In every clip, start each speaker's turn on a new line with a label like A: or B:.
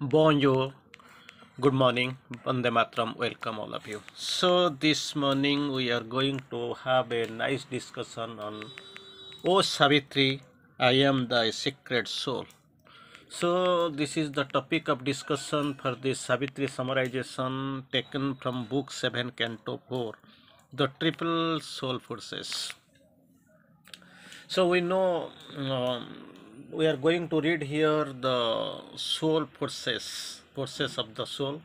A: Bonjour, good morning, Vande Matram, welcome all of you. So, this morning we are going to have a nice discussion on O Savitri, I am thy secret soul. So, this is the topic of discussion for this Savitri summarization taken from Book 7, Canto 4, The Triple Soul Forces. So we know we are going to read here the soul forces of the soul.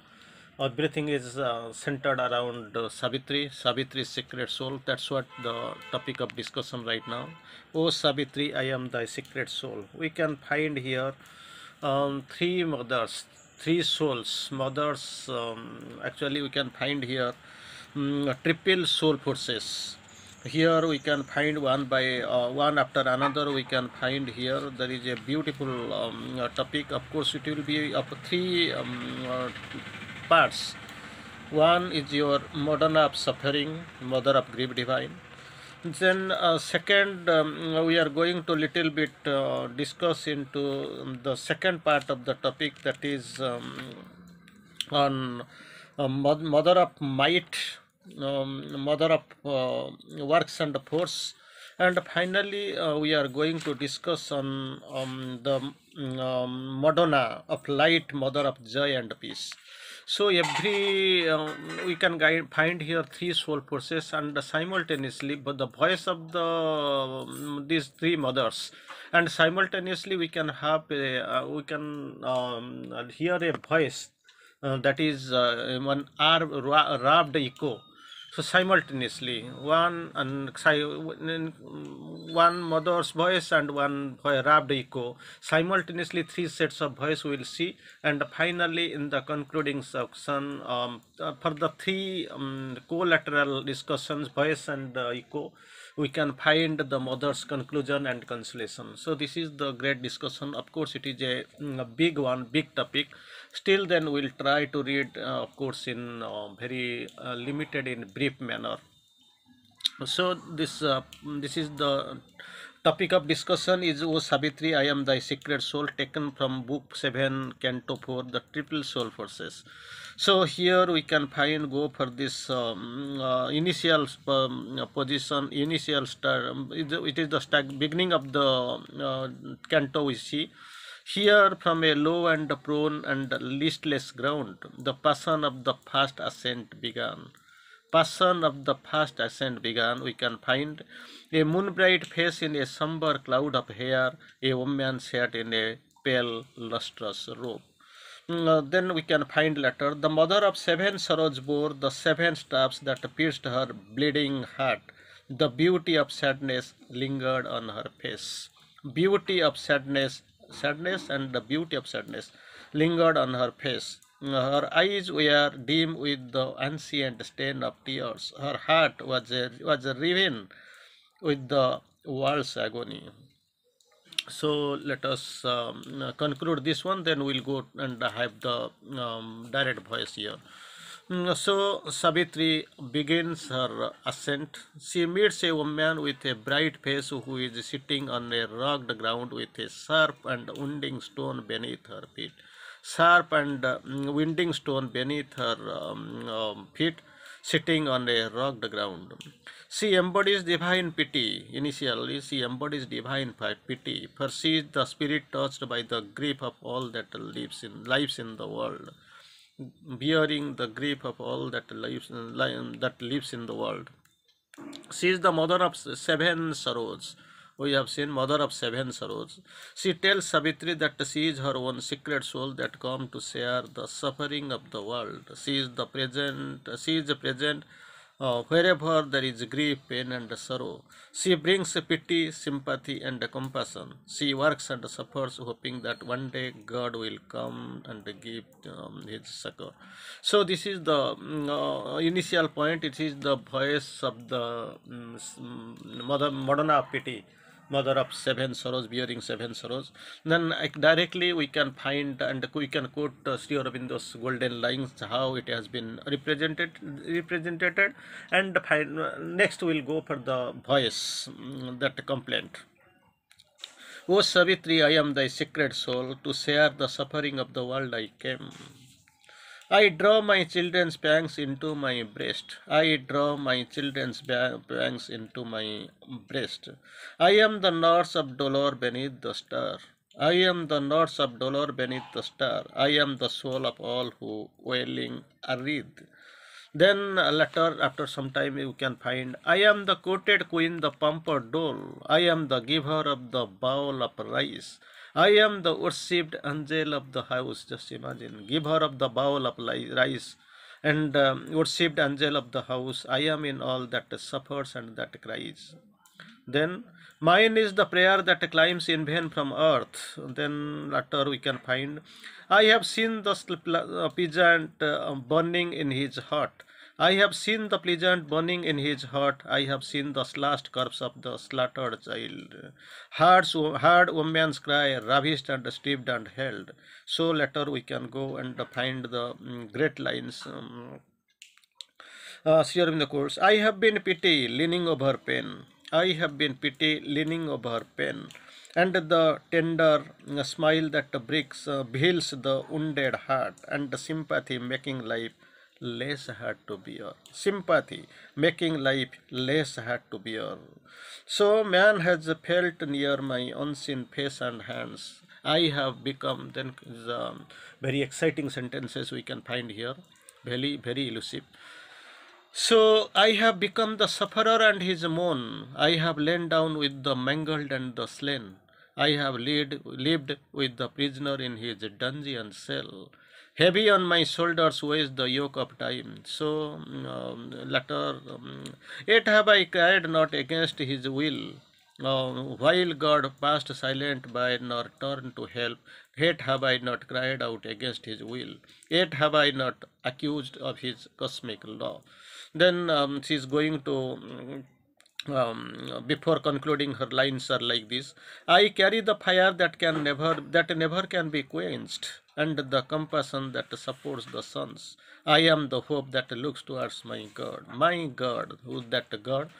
A: Everything is centered around Savitri's secret soul. That's what the topic of discussion right now. Oh Savitri, I am thy secret soul. We can find here three mothers, three souls. Mothers, actually, we can find here triple soul forces. Here we can find one by one after another. We can find here there is a beautiful topic. Of course, it will be of three parts. One is your Madonna of suffering, mother of grief divine. Then second, we are going to little bit discuss into the second part of the topic, that is on mother of might, mother of works and force, and finally we are going to discuss on the Madonna of light, mother of joy and peace. So every we can find here three soul forces, and simultaneously, but the voice of the these three mothers, and simultaneously we can have we can hear a voice that is one wrapped echo. So simultaneously, one mother's voice and one wrapped echo. Simultaneously, three sets of voice we will see, and finally, in the concluding section, for the three collateral discussions, voice and echo, we can find the mother's conclusion and consolation. So this is the great discussion. Of course, it is a big one, big topic. Still, then we'll try to read, of course, in very limited, in brief manner. So this is the topic of discussion is O Savitri, I am thy secret soul, taken from Book 7, Canto 4, the Triple Soul Forces. So here we can find go for this initial position, initial start. It is the beginning of the canto we see. Here from a low and prone and listless ground, the passion of the first ascent began. Passion of the first ascent began. We can find a moonbright face in a somber cloud of hair, a woman sat in a pale, lustrous robe. Then we can find later, the mother of seven sorrows bore the seven stabs that pierced her bleeding heart. The beauty of sadness lingered on her face. Beauty of sadness and the beauty of sadness lingered on her face. Her eyes were dim with the ancient stain of tears. Her heart was riven with the world's agony. So let us conclude this one, then we'll go and have the direct voice here. So Savitri begins her ascent. She meets a woman with a bright face who is sitting on a rugged ground with a sharp and winding stone beneath her feet. Sharp and winding stone beneath her feet, sitting on a rugged ground. She embodies divine pity. Initially, she embodies divine pity, for she is the spirit touched by the grief of all that lives in the world, bearing the grief of all that lives in the world. She is the mother of seven sorrows. We have seen mother of seven sorrows. She tells Savitri that she is her own secret soul that come to share the suffering of the world. She is the present. She is the present wherever there is grief, pain, and sorrow. She brings pity, sympathy, and compassion. She works and suffers, hoping that one day God will come and give His succor. So this is the initial point. It is the voice of the mother, Madonna of pity, mother of seven sorrows, bearing seven sorrows. Then directly we can find and we can quote Sri Aurobindo's golden lines, how it has been represented, and next we'll go for the voice, that complaint. O Savitri, I am thy sacred soul, to share the suffering of the world I came. I draw my children's pangs into my breast. I draw my children's pangs into my breast. I am the nurse of dolor beneath the star. I am the nurse of dolor beneath the star. I am the soul of all who wailing wreathe. Then later, after some time, you can find, I am the courted queen, the pampered doll. I am the giver of the bowl of rice. I am the worshipped angel of the house. Just imagine, giver of the bowl of rice and worshipped angel of the house. I am in all that suffers and that cries. Then mine is the prayer that climbs in vain from earth. Then later we can find, I have seen the peasant burning in his heart. I have seen the pleasant burning in his heart. I have seen the slashed corpse of the slaughtered child. Heard woman's cry, ravished and stripped and held. So later we can go and find the great lines. Here in the course, I have been pity leaning over pain. I have been pity leaning over pain, and the tender smile that breaks, heals the wounded heart, and the sympathy making life less hard to bear. Sympathy making life less hard to bear. So man has felt near my unseen face and hands. I have become, then the very exciting sentences we can find here, very elusive. So I have become the sufferer and his moan. I have lain down with the mangled and the slain. I have lived with the prisoner in his dungeon cell. Heavy on my shoulders weighs the yoke of time. So later, yet have I cried not against his will. While God passed silent by nor turned to help, yet have I not cried out against his will. Yet have I not accused of his cosmic law. Then she is going to before concluding her lines are like this: I carry the fire that never can be quenched, and the compassion that supports the suns. I am the hope that looks towards my God. My God, who's that God?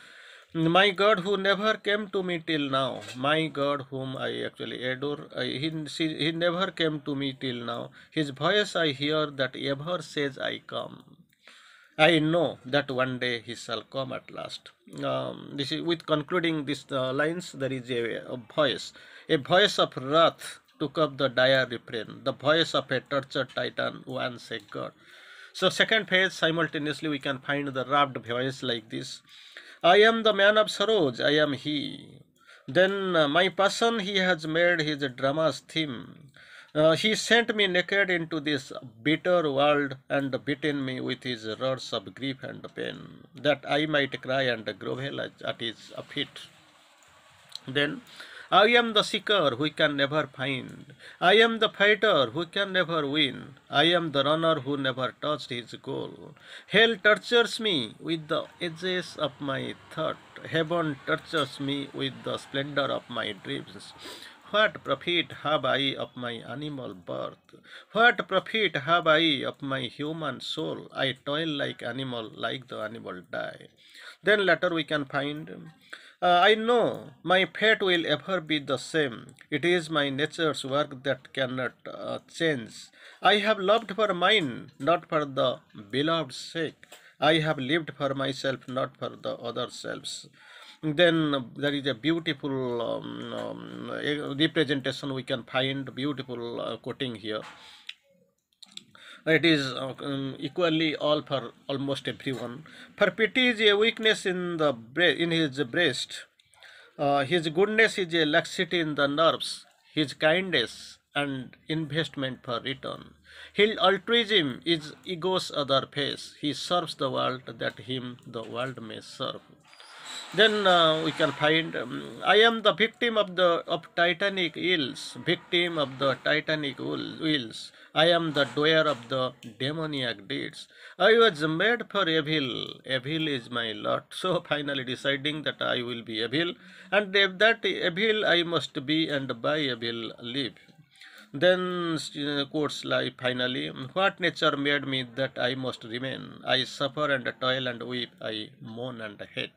A: My God who never came to me till now. My God whom I actually adore. He never came to me till now. His voice I hear that ever says I come. I know that one day he shall come at last. This is with concluding these lines. There is a voice of wrath took up the dire refrain, the voice of a tortured titan once a god. So second phase, simultaneously we can find the rapt voice like this: I am the man of sorrows, I am he. Then my passion he has made his drama's theme. He sent me naked into this bitter world and beaten me with his rods of grief and pain, that I might cry and grovel at his feet. Then I am the seeker who can never find. I am the fighter who can never win. I am the runner who never touched his goal. Hell tortures me with the edges of my thought. Heaven tortures me with the splendor of my dreams. What profit have I of my animal birth? What profit have I of my human soul? I toil like animal, like the animal die. Then later we can find, I know my fate will ever be the same. It is my nature's work that cannot change. I have loved for mine, not for the beloved's sake. I have lived for myself, not for the other selves. Then there is a beautiful representation we can find, beautiful quoting here. It is equally all for almost everyone. For pity is a weakness in his breast. His goodness is a laxity in the nerves. His kindness and investment for return. His altruism is ego's other face. He serves the world that him the world may serve. Then we can find, I am the victim of titanic ills, victim of the titanic wheels. I am the doer of the demoniac deeds. I was made for evil. Evil is my lot. So finally deciding that I will be evil, and if that evil I must be, and by evil live. Then quotes like finally, what nature made me that I must remain? I suffer and toil and weep, I moan and hate.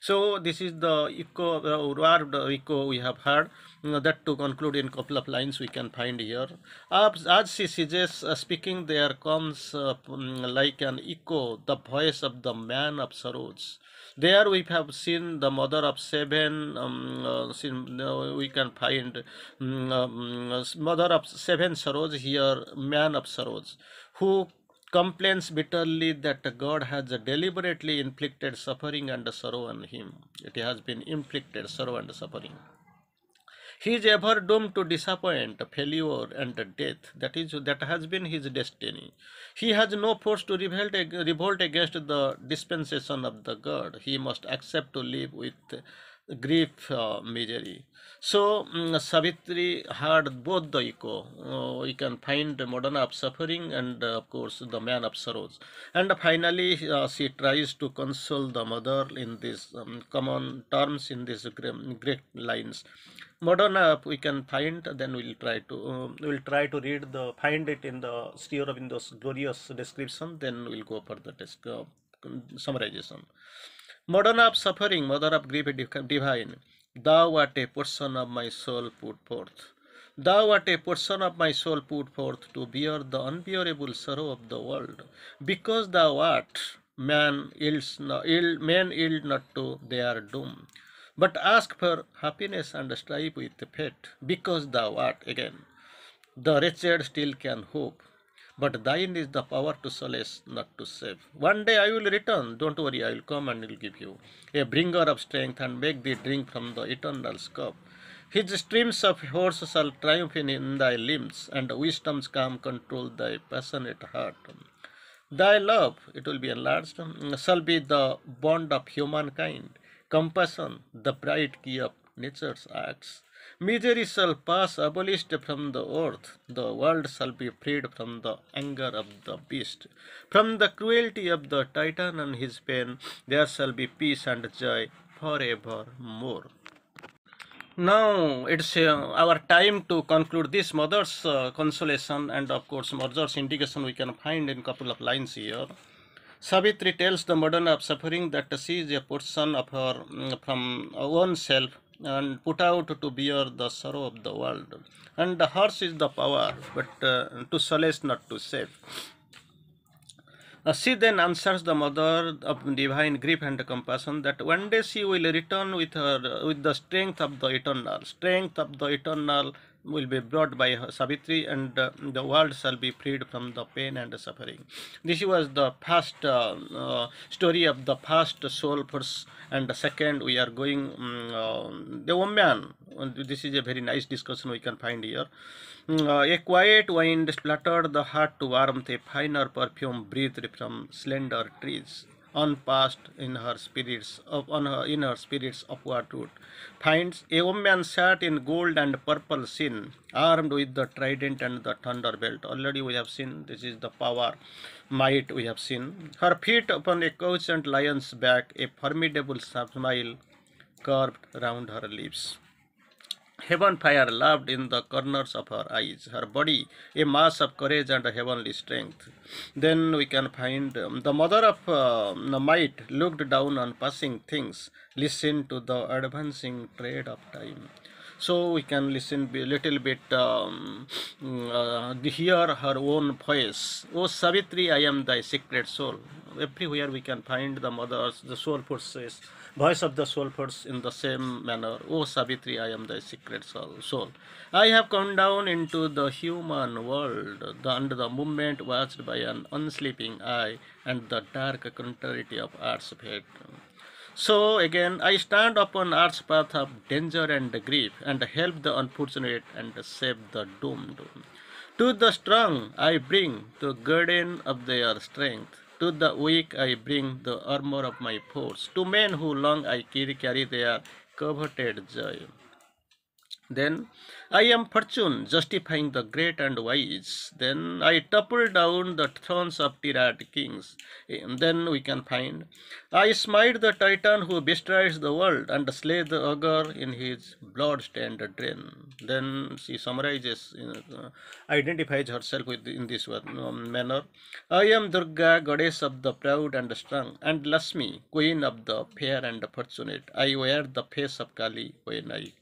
A: So this is the echo, word echo we have heard. That to conclude in couple of lines we can find here. As she suggests, speaking there comes like an echo, the voice of the man of sorrows. There we have seen the mother of seven. We can find mother of seven sorrows here, man of sorrows, who complains bitterly that God has deliberately inflicted suffering and sorrow on him. It has been inflicted sorrow and suffering. He is ever doomed to disappoint, failure, and death. That has been his destiny. He has no force to revolt against the dispensation of the God. He must accept to live with grief, misery. So Savitri had both the echo. We can find the Madonna of suffering and of course the man of sorrows. And finally she tries to console the mother in these common terms, in these great lines. Madonna we can find, then we'll try to read the find it in the Sri Aurobindo's glorious description, then we'll go for the summarization. Madonna of suffering, mother of grief divine, thou art a portion of my soul put forth. Thou art a portion of my soul put forth to bear the unbearable sorrow of the world. Because thou art, men yield not to their doom, but ask for happiness and strive with fate. Because thou art, again, the wretched still can hope, but thine is the power to solace, not to save. One day I will return, don't worry, I will come and will give you a bringer of strength and make thee drink from the eternal cup. His streams of horse shall triumph in thy limbs, and wisdom's calm control thy passionate heart. Thy love, it will be enlarged, shall be the bond of humankind, compassion, the bright key of nature's acts. Misery shall pass abolished from the earth, the world shall be freed from the anger of the beast. From the cruelty of the Titan and his pain, there shall be peace and joy forevermore. Now it's our time to conclude this mother's consolation and of course mother's indication we can find in couple of lines here. Savitri tells the Madonna of suffering that she is a portion of her from own self and put out to bear the sorrow of the world. And hers is the power, but to solace, not to save. She then answers the mother of divine grief and compassion that one day she will return with the strength of the eternal. Strength of the eternal will be brought by Savitri, and the world shall be freed from the pain and suffering. This was the first story of the first soul force, and the second we are going the woman. This is a very nice discussion we can find here. A quiet wind splattered the heart to warmth, a finer perfume breathed from slender trees. Unpassed in her spirits upward route. Finds a woman sat in gold and purple sin, armed with the trident and the thunderbolt. Already we have seen this is the power, might we have seen. Her feet upon a couchant lion's back, a formidable smile curved round her lips. Heaven fire loved in the corners of her eyes, her body a mass of courage and heavenly strength. Then we can find the mother of the might looked down on passing things, listened to the advancing tread of time. So we can listen a little bit, hear her own voice. O Savitri, I am thy secret soul. Everywhere we can find the mother's, the soul forces, voice of the soul force in the same manner. O Savitri, I am thy secret soul. I have come down into the human world, under the movement watched by an unsleeping eye and the dark contrariety of earth's fate. So again, I stand upon earth's path of danger and grief, and help the unfortunate and save the doomed. To the strong I bring the guardian of their strength. To the weak I bring the armor of my force. To men who long I carry their coveted joy. Then I am fortune, justifying the great and wise. Then I topple down the thrones of tirad kings. And then we can find I smite the titan who destroys the world and slay the ogre in his blood-stained drain. Then she summarizes, identifies herself with in this manner. I am Durga, goddess of the proud and strong, and Lasmi, queen of the fair and fortunate. I wear the face of Kali when I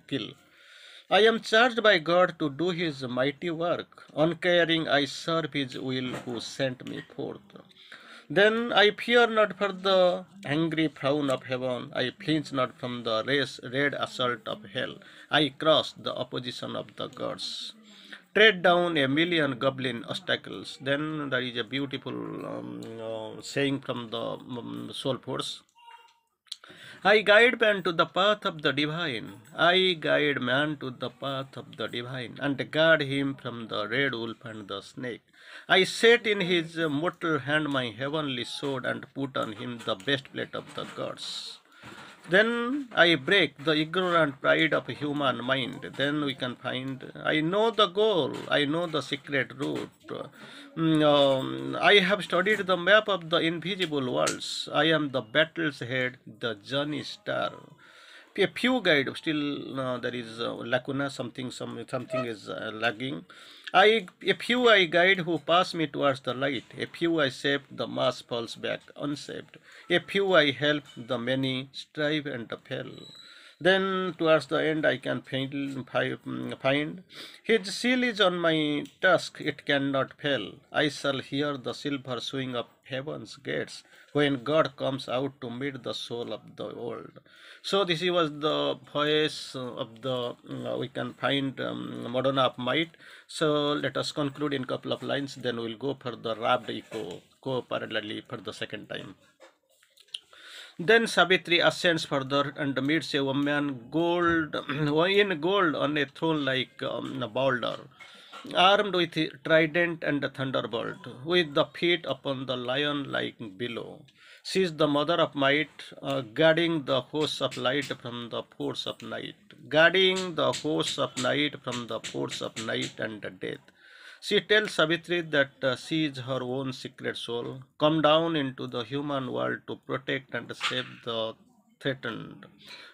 A: kill. I am charged by God to do His mighty work. Uncaring, I serve His will who sent me forth. Then I fear not for the angry frown of heaven. I flinch not from the red assault of hell. I cross the opposition of the gods. Tread down a million goblin obstacles. Then there is a beautiful saying from the Soul Force. I guide man to the path of the divine. I guide man to the path of the divine and guard him from the red wolf and the snake. I set in his mortal hand my heavenly sword and put on him the breastplate of the gods. Then I break the ignorant pride of human mind. Then we can find I know the goal, I know the secret route. I have studied the map of the invisible worlds. I am the battle's head, the journey star. A few guide still there is lacuna, something is lagging. A few I guide who pass me towards the light. A few I save, the mass falls back unsaved. A few I help, the many strive and fail. Then towards the end I can find his seal is on my tusk, it cannot fail. I shall hear the silver swing of heaven's gates when God comes out to meet the soul of the world. So this was the voice of the we can find Madonna of Might. So let us conclude in couple of lines. Then we'll go for the wrapped echo, go parallelly for the second time. Then Savitri ascends further and meets a woman gold in gold on a throne like a boulder, armed with a trident and a thunderbolt, with the feet upon the lion like billow. She is the mother of might, guarding the hosts of light from the force of night, guarding the hosts of night from the force of night and death. She tells Savitri that she is her own secret soul, come down into the human world to protect and save the threatened.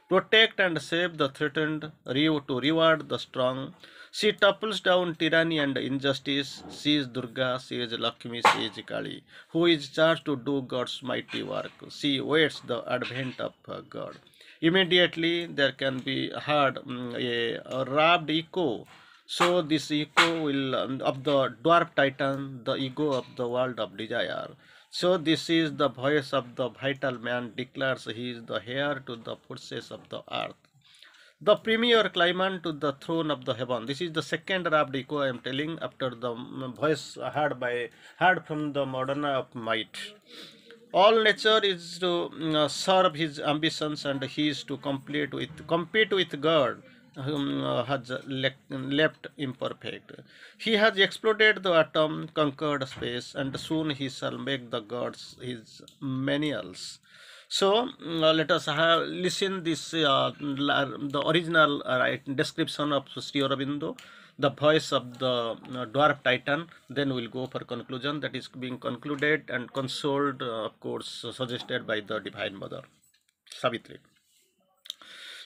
A: Protect and save the threatened, to reward the strong. She topples down tyranny and injustice. She is Durga, she is Lakshmi, she is Kali, who is charged to do God's mighty work. She waits the advent of God. Immediately there can be heard a rapt echo. So this echo will of the dwarf titan, the ego of the world of desire. So this is the voice of the vital man declares he is the heir to the forces of the earth. The premier climbing to the throne of the heaven. This is the second rapt echo I am telling after the voice heard from the Madonna of Might. All nature is to serve his ambitions and he is to compete with God whom has left imperfect. He has exploded the atom, conquered space, and soon he shall make the gods his menials. So let us listen this the original description of Sri Aurobindo, the voice of the dwarf titan. Then we'll go for conclusion that is being concluded and consoled, of course, suggested by the Divine Mother, Savitri.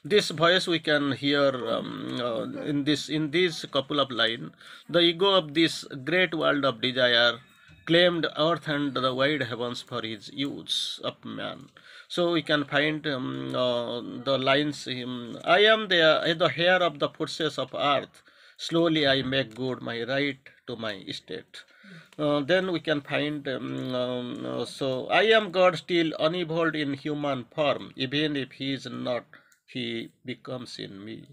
A: This voice we can hear in this couple of lines. The ego of this great world of desire claimed earth and the wide heavens for his use of man. So we can find the lines. I am the heir of the forces of earth. Slowly I make good my right to my estate. Then we can find so I am God still unevolved in human form, even if he is not, he becomes in me.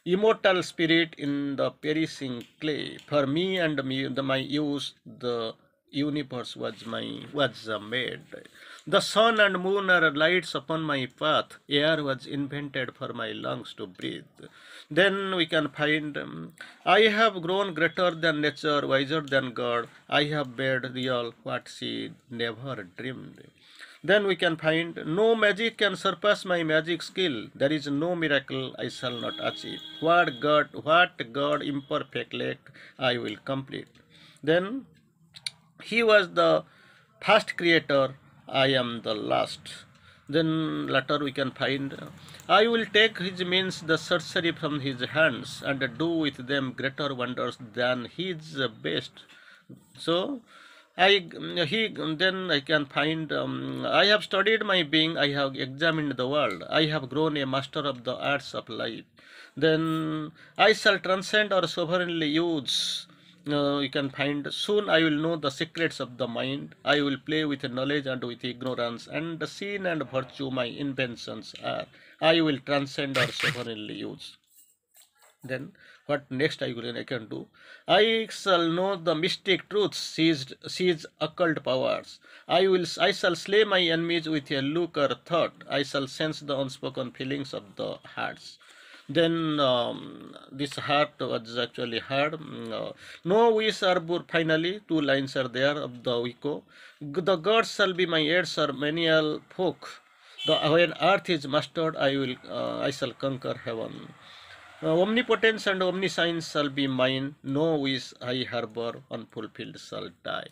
A: Immortal spirit in the perishing clay. For me and me, my use, the universe was made. The sun and moon are lights upon my path. Air was invented for my lungs to breathe. Then we can find I have grown greater than nature, wiser than God. I have made real what she never dreamed. Then we can find no magic can surpass my magic skill. There is no miracle I shall not achieve. What God imperfect lack, I will complete. Then he was the first creator, I am the last. Then later we can find, I will take his means the sorcery from his hands and do with them greater wonders than his best. So I he then I can find, I have studied my being, I have examined the world, I have grown a master of the arts of life. Then I shall transcend or sovereignly use. You can find, soon I will know the secrets of the mind. I will play with knowledge and with ignorance, and the sin and virtue my inventions are. I will transcend or sovereignly use. Then what next I can do? I shall know the mystic truths, seize occult powers. I shall slay my enemies with a look or thought. I shall sense the unspoken feelings of the hearts. Then this heart was actually heard. No wish or bur, finally, two lines are there of the Wiko. The gods shall be my heirs or menial folk. When earth is mastered, I shall conquer heaven. Omnipotence and omniscience shall be mine, no wish I harbor unfulfilled shall die.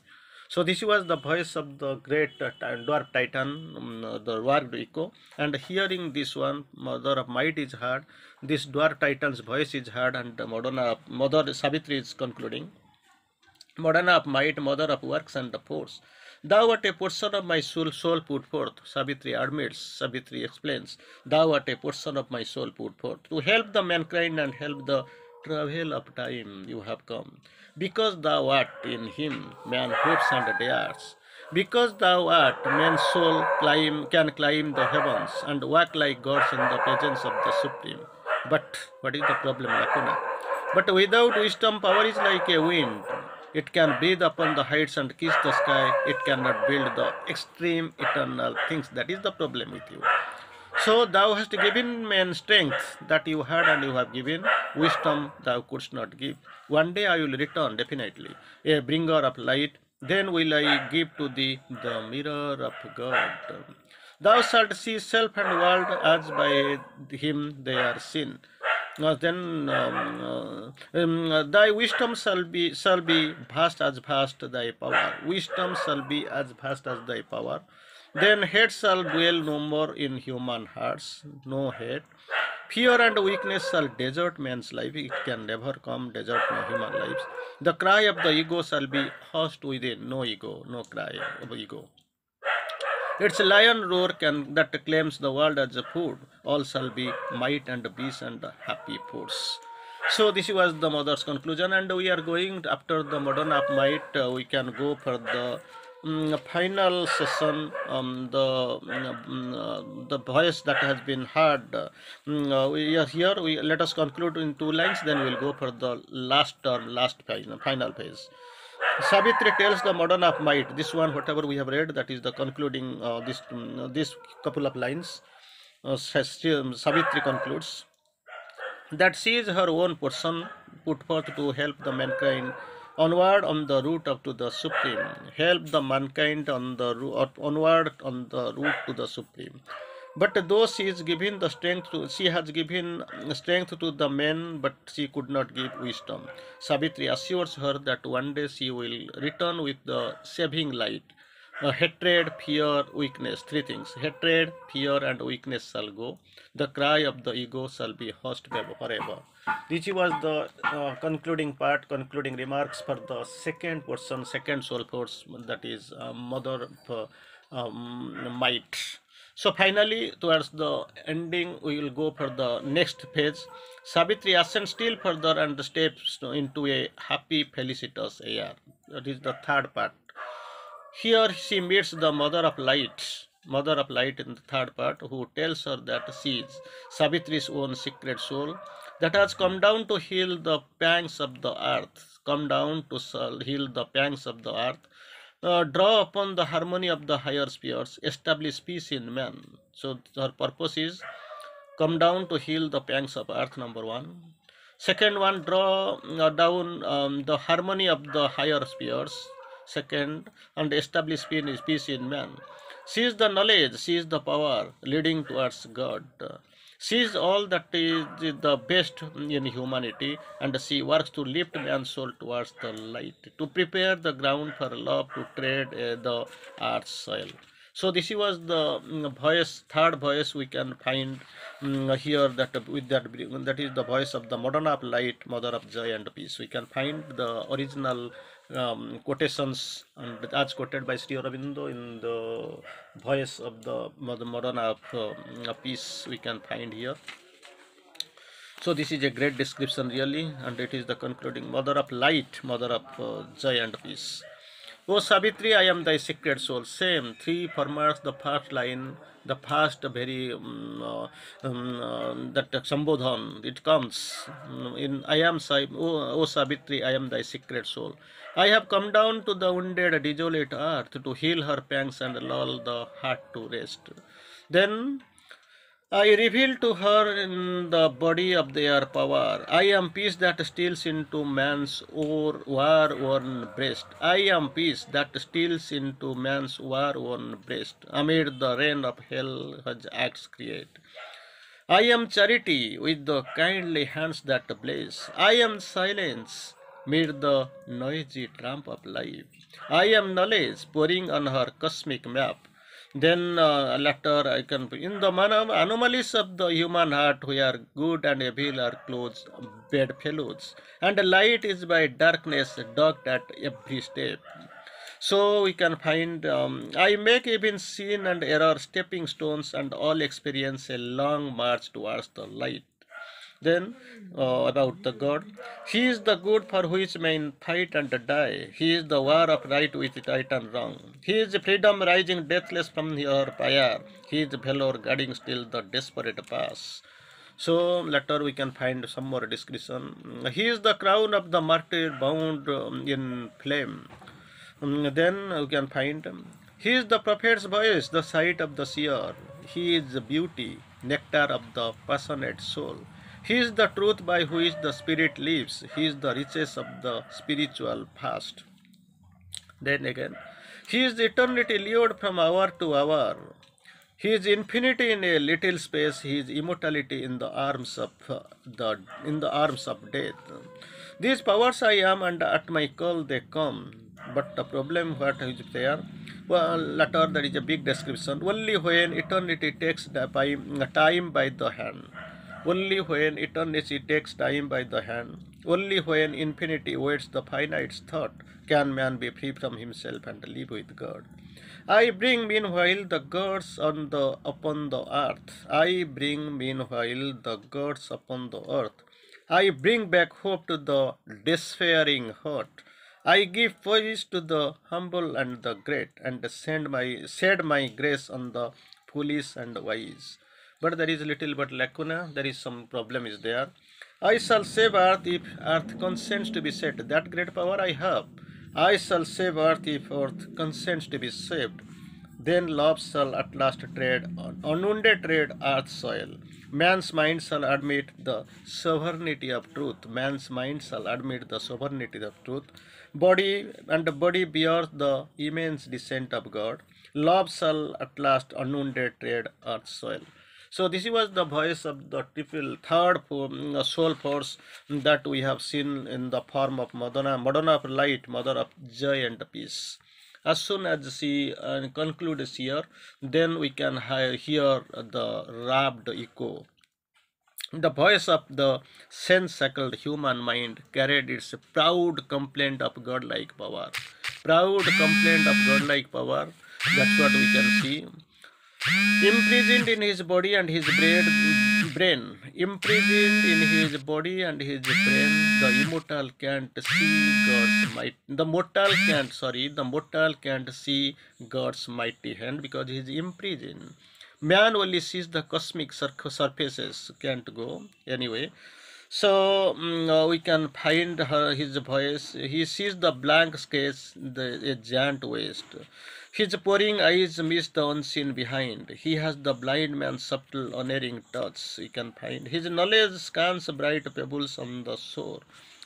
A: So this was the voice of the great dwarf titan, the dwarf echo, and hearing this one, mother of might is heard, this dwarf titan's voice is heard, and Mother Savitri is concluding. Madonna of might, mother of works and the force. Thou art a portion of my soul put forth. Savitri admits, Savitri explains, thou art a portion of my soul put forth. To help the mankind and help the travel of time you have come. Because thou art in him, man hopes and dares. Because thou art, man's soul can climb the heavens and walk like gods in the presence of the Supreme. But what is the problem, Lacuna? But without wisdom, power is like a wind. It can breathe upon the heights and kiss the sky. It cannot build the extreme eternal things. That is the problem with you. So thou hast given man strength that you had, and you have given wisdom thou couldst not give. One day I will return definitely, a bringer of light. Then will I give to thee the mirror of God. Thou shalt see self and world as by him they are seen. Then thy wisdom shall be vast as vast thy power. Wisdom shall be as vast as thy power. Then hate shall dwell no more in human hearts, no hate. Fear and weakness shall desert man's life. It can never come desert my human lives. The cry of the ego shall be hushed within. No ego, no cry of ego. Its lion roar that claims the world as a food. All shall be might and peace and happy foods. So this was the mother's conclusion, and we are going after the modern of might. We can go for the final session. The voice that has been heard. We are here. We let us conclude in two lines. Then we will go for the last term, last phase, final phase. Savitri tells the modern of might. This one, whatever we have read, that is the concluding this couple of lines. Savitri concludes that she is her own person put forth to help the mankind onward on the route up to the Supreme. Help the mankind on the onward on the route to the Supreme. But though she has given strength to the men, but she could not give wisdom. Savitri assures her that one day she will return with the saving light. Hatred, fear, weakness, three things. Hatred, fear, and weakness shall go. The cry of the ego shall be hushed forever. This was the concluding part, concluding remarks for the second portion, second soul force, that is mother of might. So finally, towards the ending, we will go for the next phase. Savitri ascends still further and steps into a happy, felicitous air. That is the third part. Here she meets the mother of light in the third part, who tells her that she is Savitri's own secret soul that has come down to heal the pangs of the earth, draw upon the harmony of the higher spheres, establish peace in man. So her purpose is come down to heal the pangs of earth, number one. Second one, draw down the harmony of the higher spheres. Second, and establish peace in man. She is the knowledge, she is the power leading towards God. She is all that is the best in humanity, and she works to lift man's soul towards the light, to prepare the ground for love to tread the earth's soil. So this was the voice, third voice we can find here, that with that is the voice of the Madonna of light, mother of joy and peace. We can find the original quotations, and as quoted by Sri Aurobindo in the voice of the Madonna of peace, we can find here. So this is a great description really, and it is the concluding mother of light, mother of joy and peace. O Savitri, I am thy secret soul. Same, three formats, the first line, the first very that Sambodhan, it comes in I am O Savitri, I am thy secret soul. I have come down to the wounded, desolate earth to heal her pangs and lull the heart to rest. Then I reveal to her in the body of their power. I am peace that steals into man's war-worn breast. I am peace that steals into man's war-worn breast. Amid the rain of hell, his acts create. I am charity with the kindly hands that bless. I am silence mid the noisy tramp of life. I am knowledge pouring on her cosmic map. Then later I can in the anomalies of the human heart where good and evil are close bedfellows, and light is by darkness dogged at every step. So we can find I make even sin and error stepping stones, and all experience a long march towards the light. Then about the God, He is the good for which men fight and die. He is the war of right with right and wrong. He is freedom rising deathless from your fire. He is valor guarding still the desperate pass. So later we can find some more description. He is the crown of the martyr bound in flame. Then you can find he is the prophet's voice, the sight of the seer. He is the beauty, nectar of the passionate soul. He is the truth by which the spirit lives. He is the riches of the spiritual past. Then again, he is the eternity lured from hour to hour. He is infinity in a little space. He is immortality in the arms of death. These powers I am, and at my call they come. But the problem what is there? Well, later there is a big description. Only when eternity takes time by the hand. Only when eternity takes time by the hand. Only when infinity waits the finite's thought can man be free from himself and live with God. I bring meanwhile the gods upon the earth. I bring meanwhile the gods upon the earth. I bring back hope to the despairing heart. I give voice to the humble and the great, and shed my grace on the foolish and wise. But there is little but lacuna. There is some problem is there. I shall save earth if earth consents to be set. That great power I have. I shall save earth if earth consents to be saved. Then love shall at last unwounded tread earth's soil. Man's mind shall admit the sovereignty of truth. Man's mind shall admit the sovereignty of truth. Body bears the immense descent of God. Love shall at last unwounded tread earth's soil. So this was the voice of the third soul force that we have seen in the form of Madonna of light, mother of joy and peace. As soon as she concludes here, then we can hear the rapt echo. The voice of the sense-shackled human mind carried its proud complaint of godlike power. Proud complaint of godlike power. That's what we can see. Imprisoned in his body and his brain, imprisoned in his body and his brain, the immortal can't see God's might. The mortal can't see God's mighty hand because he is imprisoned. Man only sees the cosmic surfaces, can't go anyway. So we can find his voice. He sees the blank sketch, a giant waste. His pouring eyes miss the unseen behind. He has the blind man's subtle, unerring touch. We can find his knowledge scans bright pebbles on the shore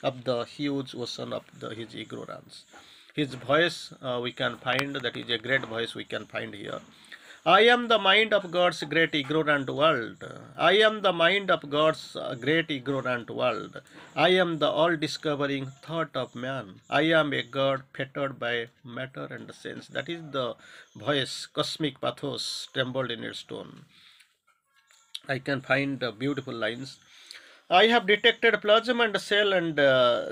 A: of the huge ocean of his ignorance. His voice we can find, that is a great voice we can find here. I am the mind of God's great ignorant world. I am the mind of God's great ignorant world. I am the all discovering thought of man. I am a God fettered by matter and sense. That is the voice, cosmic pathos trembled in its tone. I can find beautiful lines. I have detected plasm and cell and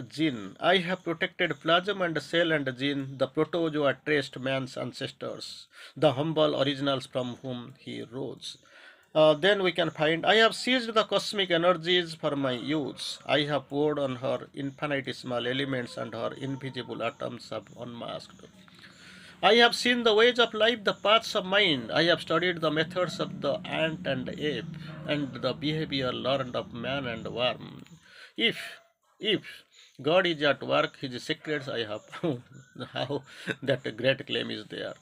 A: gene. I have protected plasm and cell and gene. The protozoa traced man's ancestors, the humble originals from whom he rose. Then we can find, I have seized the cosmic energies for my use. I have poured on her infinitesimal elements and her invisible atoms have unmasked. I have seen the ways of life, the paths of mind. I have studied the methods of the ant and ape, and the behavior learned of man and worm. If God is at work, His secrets I have found. How that great claim is there.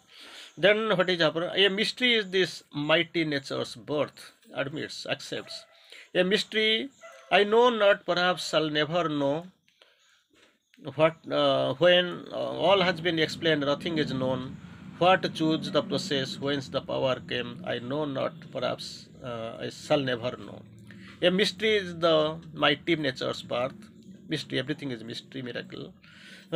A: Then what is happening? A mystery is this mighty nature's birth, admits, accepts. A mystery I know not, perhaps shall never know, what when all has been explained, nothing is known. What to choose the process, whence the power came, I know not, perhaps I shall never know. A mystery is the mighty nature's birth. Mystery, everything is mystery, miracle.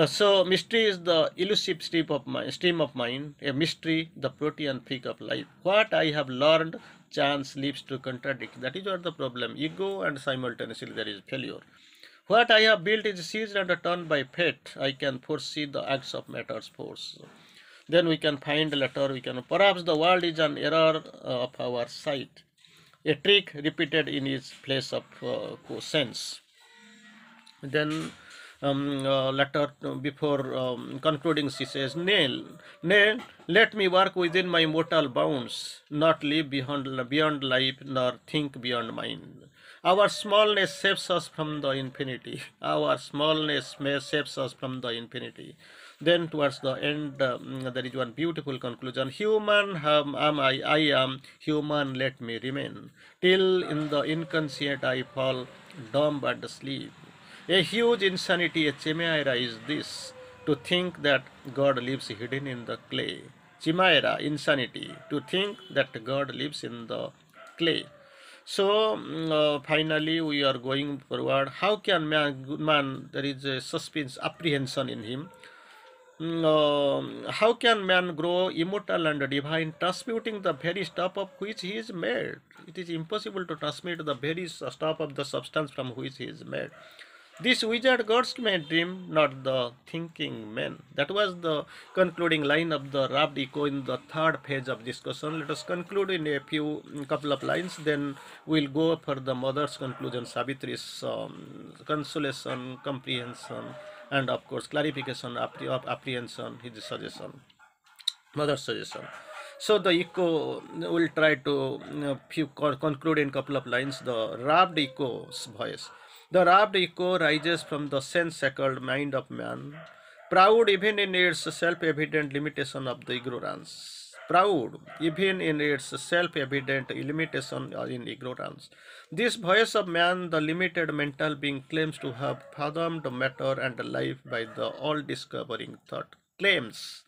A: So mystery is the elusive stream of mind. A mystery, the protean peak of life. What I have learned, chance leaves to contradict. That is what the problem. Ego and simultaneously there is failure. What I have built is seized and turned by fate. I can foresee the acts of matter's force. Then we can find later, we can, perhaps the world is an error of our sight, a trick repeated in its place of sense. Then letter before concluding, she says, nay, let me work within my mortal bounds, not live beyond life, nor think beyond mind. Our smallness saves us from the infinity. Our smallness saves us from the infinity. Then towards the end, there is one beautiful conclusion. Human am I am human, let me remain. Till in the inconscient I fall dumb and asleep. A huge insanity, a chimera is this, to think that God lives hidden in the clay. Chimera, insanity, to think that God lives in the clay. So finally we are going forward. How can man, there is a suspense, apprehension in him. How can man grow immortal and divine, transmuting the very stuff of which he is made? It is impossible to transmute the very stuff of the substance from which he is made. This wizard gods may dream, not the thinking men. That was the concluding line of the rapt echo in the third phase of discussion. Let us conclude in a couple of lines, then we'll go for the mother's conclusion, Savitri's consolation, comprehension, and of course clarification, apprehension, his suggestion, mother's suggestion. So the echo will try to conclude in couple of lines. The rapt echo's voice. The rapt echo rises from the sense-shackled mind of man, proud even in its self-evident limitation of the ignorance. Proud even in its self-evident limitation in ignorance. This voice of man, the limited mental being, claims to have fathomed matter and life by the all-discovering thought. Claims.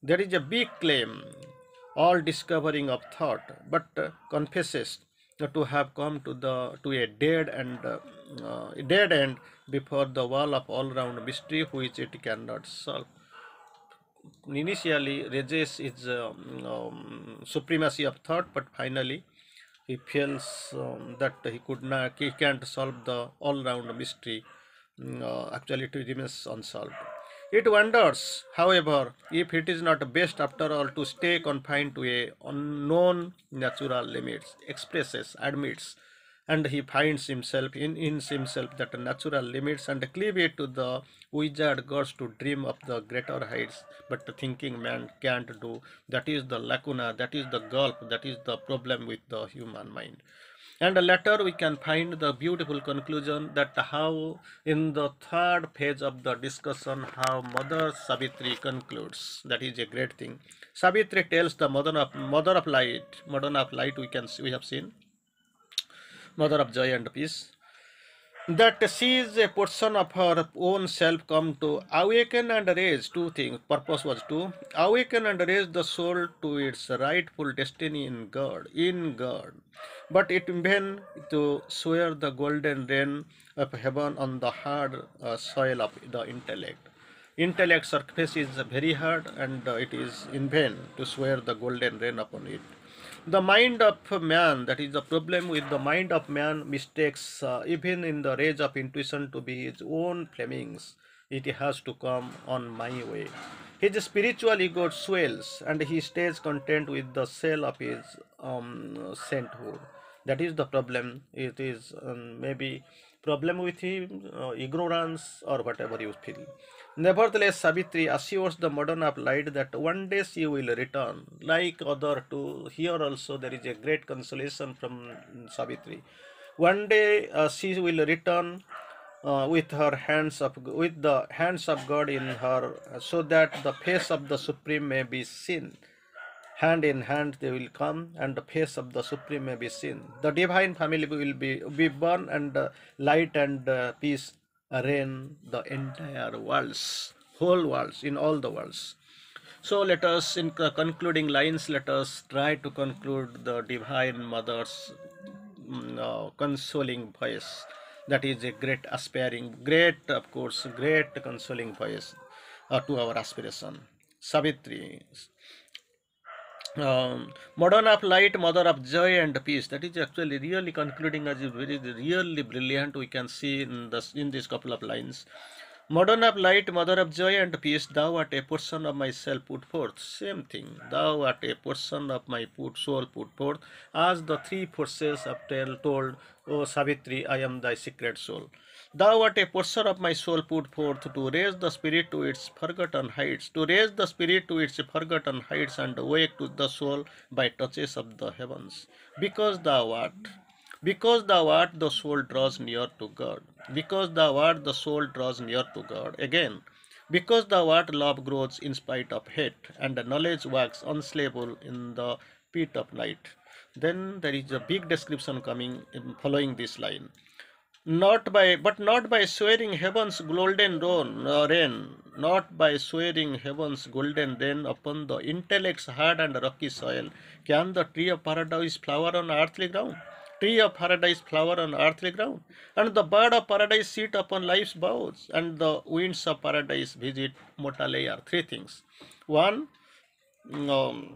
A: There is a big claim, all discovering of thought, but confesses to have come to a dead end before the wall of all round mystery which it cannot solve. Initially raises its supremacy of thought, but finally he feels that he can't solve the all round mystery. Actually it remains unsolved. It wonders, however, if it is not best after all to stay confined to a unknown natural limits, expresses, admits, and he finds himself in himself that natural limits and cleave it to the wizard gods to dream of the greater heights, but the thinking man can't do. That is the lacuna, that is the gulf, that is the problem with the human mind. And later we can find the beautiful conclusion that how in the third phase of the discussion how Mother Savitri concludes. That is a great thing. Savitri tells the mother of light we have seen, mother of joy and peace. that sees a portion of her own self come to awaken and raise. Two things. Purpose was to awaken and raise the soul to its rightful destiny in God. In God. But it in vain to swear the golden rain of heaven on the hard soil of the intellect. Intellect surface is very hard, and it is in vain to swear the golden rain upon it. The mind of man, that is the problem with the mind of man, mistakes even in the rage of intuition to be his own flamings. It has to come on my way. His spiritual ego swells, and he stays content with the cell of his sainthood. That is the problem. It is maybe problem with him, ignorance, or whatever you feel. Nevertheless, Savitri assures the modern of light that one day she will return, like other two. Here also there is a great consolation from Savitri. One day she will return with her hands of with the hands of God in her, so that the face of the Supreme may be seen. Hand in hand they will come, and the face of the Supreme may be seen. The divine family will be born, and light and peace reign the entire worlds, whole worlds, in all the worlds. So let us, in concluding lines, let us try to conclude the Divine Mother's consoling voice. That is a great aspiring, great, of course, great consoling voice to our aspiration. Savitri, modern of light, mother of joy and peace. That is actually really concluding as a very really brilliant. We can see in this couple of lines. Modern of light, mother of joy and peace, thou art a portion of myself put forth. Same thing. Thou art a portion of my soul put forth. As the three forces have told, O Savitri, I am thy secret soul. Thou art a portion of my soul put forth to raise the spirit to its forgotten heights, to raise the spirit to its forgotten heights and awake to the soul by touches of the heavens. Because thou art, the soul draws near to God. Because thou art, the soul draws near to God. Again, because thou art, love grows in spite of hate, and knowledge waxes unslayable in the pit of night. Then there is a big description coming in following this line. Not by swearing heaven's golden rain, not by swearing heaven's golden rain upon the intellect's hard and rocky soil, can the tree of paradise flower on earthly ground. Tree of paradise flower on earthly ground, and the bird of paradise sit upon life's boughs, and the winds of paradise visit mortal air. Three things. One, um,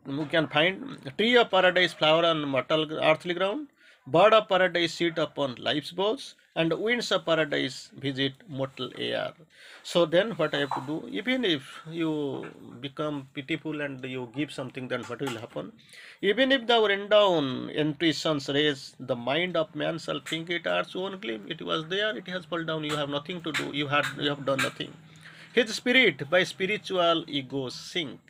A: we can find tree of paradise flower on mortal earthly ground, bird of paradise sit upon life's boughs, and winds of paradise visit mortal air. So then what I have to do, even if you become pitiful and you give something, then what will happen? Even if thou rend down intuition's rays, the mind of man shall think it art's own gleam. It was there, it has fallen down, you have nothing to do, you have done nothing. His spirit by spiritual ego sink,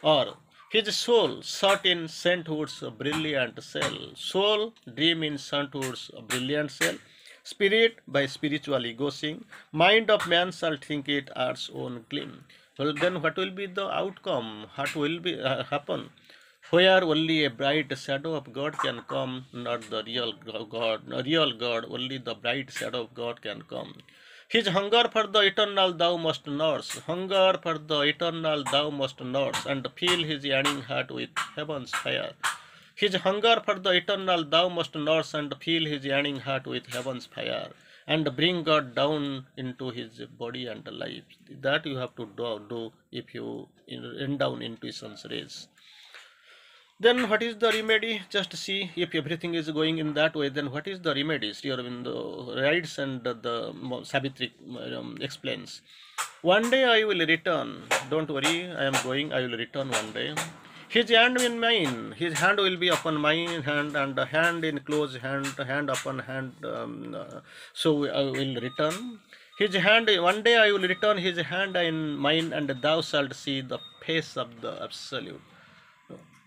A: or his soul sought in sainthood's brilliant cell. Soul dream in sainthood's brilliant cell. Spirit by spiritual ego sing. Mind of man shall think it art's own gleam. Well, then what will be the outcome? What will be happen? Where only a bright shadow of God can come, not the real God. Real God, only the bright shadow of God can come. His hunger for the eternal thou must nurse, hunger for the eternal thou must nurse, and fill his yearning heart with heaven's fire. His hunger for the eternal thou must nurse, and fill his yearning heart with heaven's fire, and bring God down into his body and life. That you have to do if you endown intuition's rays. Then what is the remedy? Just see if everything is going in that way, then what is the remedy? Sri Aurobindo writes, and the Savitri explains. One day I will return. Don't worry, I am going, I will return one day. His hand in mine, his hand will be upon my hand, and the hand in close hand, hand upon hand. So I will return. His hand, one day I will return his hand in mine, and thou shalt see the face of the Absolute.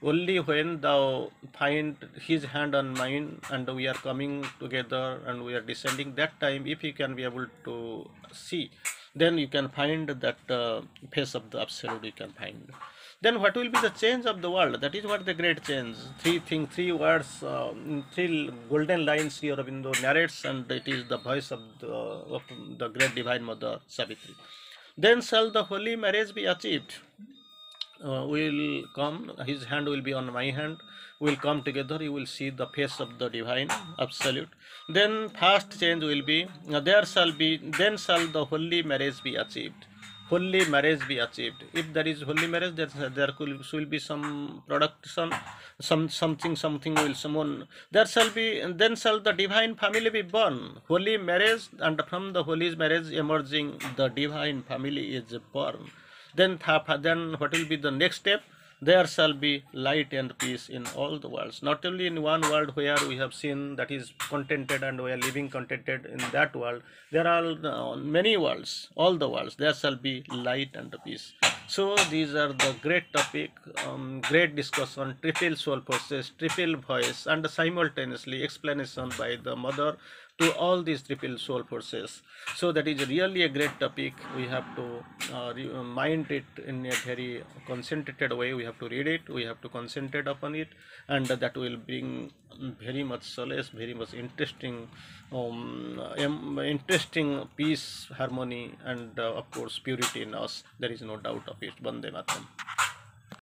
A: Only when thou find his hand on mine, and we are coming together and we are descending, that time if you can be able to see, then you can find that face of the Absolute, you can find. Then what will be the change of the world? That is what the great change. Three words, three golden lines Sri Aurobindo narrates, and it is the voice of the great divine mother Savitri. Then shall the holy marriage be achieved. Will come, his hand will be on my hand, will come together, you will see the face of the divine absolute. Then first change will be, then shall the holy marriage be achieved. Holy marriage be achieved. If there is holy marriage, there will be some production, something will summon. There shall be, then shall the divine family be born. Holy marriage, and from the holy marriage emerging, the divine family is born. Then what will be the next step? There shall be light and peace in all the worlds. Not only in one world where we have seen that is contented and we are living contented in that world, there are many worlds, all the worlds. There shall be light and peace. So these are the great topic, great discussion, triple soul process, triple voice, and simultaneously explanation by the mother to all these triple soul forces. So that is really a great topic. We have to mind it in a very concentrated way. We have to read it, we have to concentrate upon it, and that will bring very much solace, very much interesting peace, harmony, and of course purity in us. There is no doubt of it. Vande Mataram.